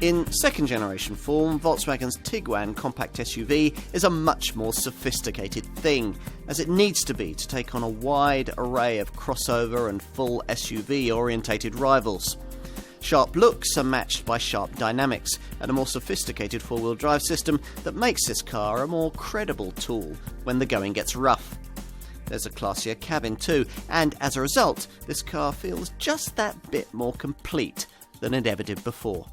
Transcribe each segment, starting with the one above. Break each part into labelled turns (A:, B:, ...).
A: In second generation form, Volkswagen's Tiguan compact SUV is a much more sophisticated thing, as it needs to be to take on a wide array of crossover and full SUV-orientated rivals. Sharp looks are matched by sharp dynamics and a more sophisticated four-wheel drive system that makes this car a more credible tool when the going gets rough. There's a classier cabin too, and as a result, this car feels just that bit more complete than it ever did before.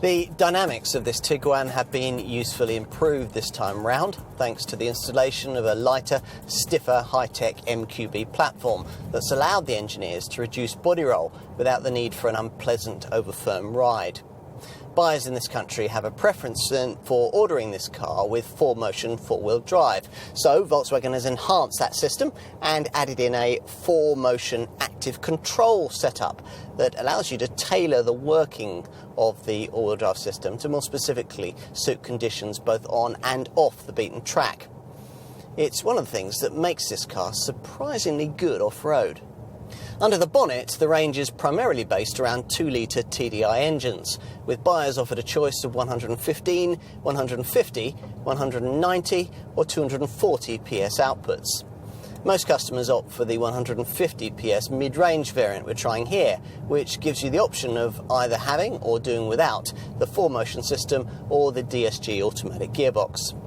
A: The dynamics of this Tiguan have been usefully improved this time round, thanks to the installation of a lighter, stiffer, high-tech MQB platform that's allowed the engineers to reduce body roll without the need for an unpleasant, over-firm ride. Buyers in this country have a preference for ordering this car with 4Motion four-wheel drive. So Volkswagen has enhanced that system and added in a 4Motion active control setup that allows you to tailor the working of the all-wheel drive system to more specifically suit conditions both on and off the beaten track. It's one of the things that makes this car surprisingly good off-road. Under the bonnet, the range is primarily based around 2-litre TDI engines, with buyers offered a choice of 115, 150, 190 or 240 PS outputs. Most customers opt for the 150 PS mid-range variant we're trying here, which gives you the option of either having or doing without the 4Motion system or the DSG automatic gearbox.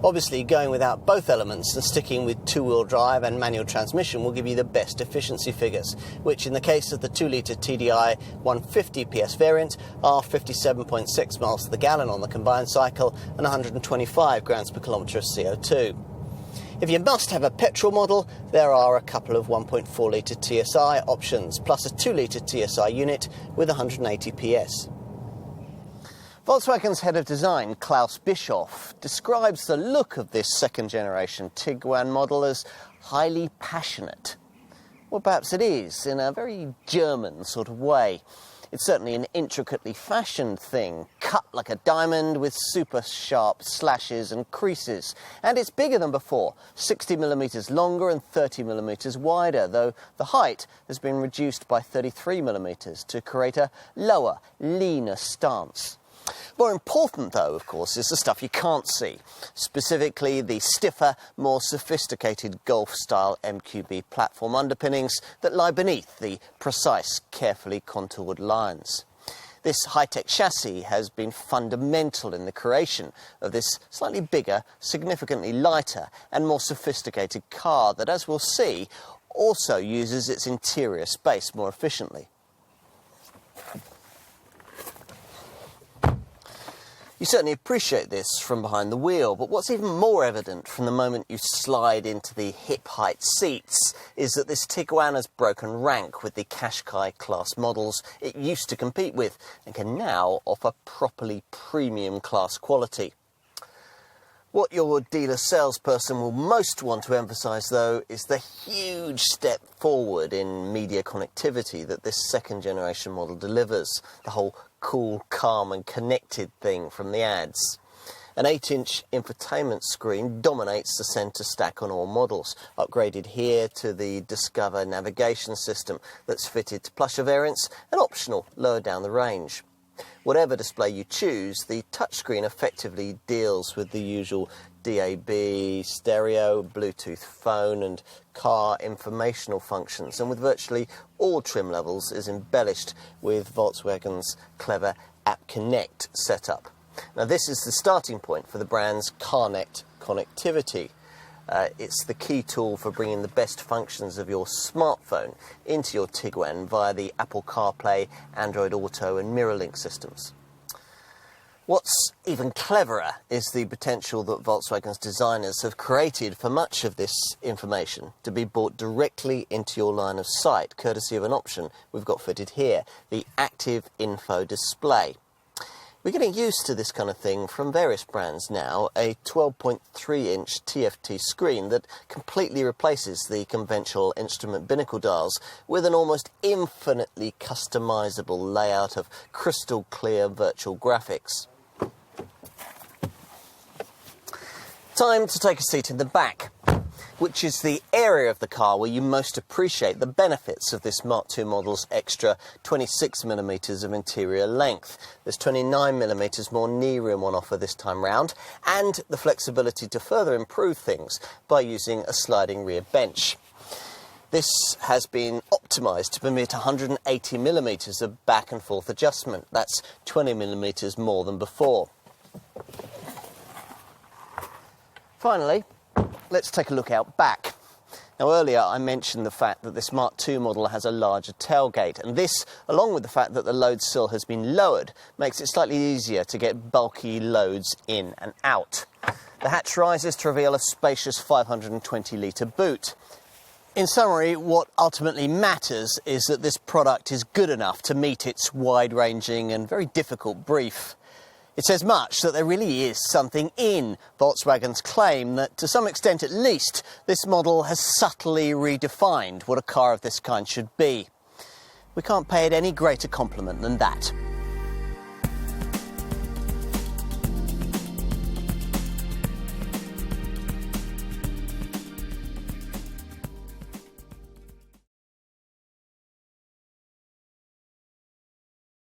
A: Obviously, going without both elements and sticking with two-wheel drive and manual transmission will give you the best efficiency figures, which in the case of the 2-litre TDI 150 PS variant are 57.6 miles to the gallon on the combined cycle and 125 grams per kilometre of CO2. If you must have a petrol model, there are a couple of 1.4-litre TSI options, plus a 2-litre TSI unit with 180 PS. Volkswagen's head of design, Klaus Bischoff, describes the look of this second-generation Tiguan model as highly passionate. Well, perhaps it is, in a very German sort of way. It's certainly an intricately fashioned thing, cut like a diamond with super sharp slashes and creases. And it's bigger than before, 60mm longer and 30mm wider, though the height has been reduced by 33mm to create a lower, leaner stance. More important, though, of course, is the stuff you can't see, specifically the stiffer, more sophisticated Golf-style MQB platform underpinnings that lie beneath the precise, carefully contoured lines. This high-tech chassis has been fundamental in the creation of this slightly bigger, significantly lighter and more sophisticated car that, as we'll see, also uses its interior space more efficiently. You certainly appreciate this from behind the wheel, but what's even more evident from the moment you slide into the hip-height seats is that this Tiguan has broken rank with the Qashqai class models it used to compete with and can now offer properly premium class quality. What your dealer salesperson will most want to emphasise, though, is the huge step forward in media connectivity that this second-generation model delivers. The whole cool, calm and connected thing from the ads. An 8-inch infotainment screen dominates the centre stack on all models, upgraded here to the Discover navigation system that's fitted to plusher variants and optional lower down the range. Whatever display you choose, the touchscreen effectively deals with the usual DAB, stereo, Bluetooth phone and car informational functions, and with virtually all trim levels is embellished with Volkswagen's clever App Connect setup. Now this is the starting point for the brand's CarNet connectivity. It's the key tool for bringing the best functions of your smartphone into your Tiguan via the Apple CarPlay, Android Auto and MirrorLink systems. What's even cleverer is the potential that Volkswagen's designers have created for much of this information to be brought directly into your line of sight, courtesy of an option we've got fitted here, the Active Info Display. We're getting used to this kind of thing from various brands now, a 12.3-inch TFT screen that completely replaces the conventional instrument binnacle dials with an almost infinitely customisable layout of crystal clear virtual graphics. Time to take a seat in the back. which is the area of the car where you most appreciate the benefits of this Mark II model's extra 26mm of interior length. There's 29mm more knee room on offer this time round, and the flexibility to further improve things by using a sliding rear bench. This has been optimised to permit 180mm of back and forth adjustment. That's 20mm more than before. Finally, let's take a look out back. Now, earlier I mentioned the fact that this Mark II model has a larger tailgate, and this, along with the fact that the load sill has been lowered, makes it slightly easier to get bulky loads in and out. The hatch rises to reveal a spacious 520-litre boot. In summary, what ultimately matters is that this product is good enough to meet its wide-ranging and very difficult brief. It says much that there really is something in Volkswagen's claim that, to some extent at least, this model has subtly redefined what a car of this kind should be. We can't pay it any greater compliment than that.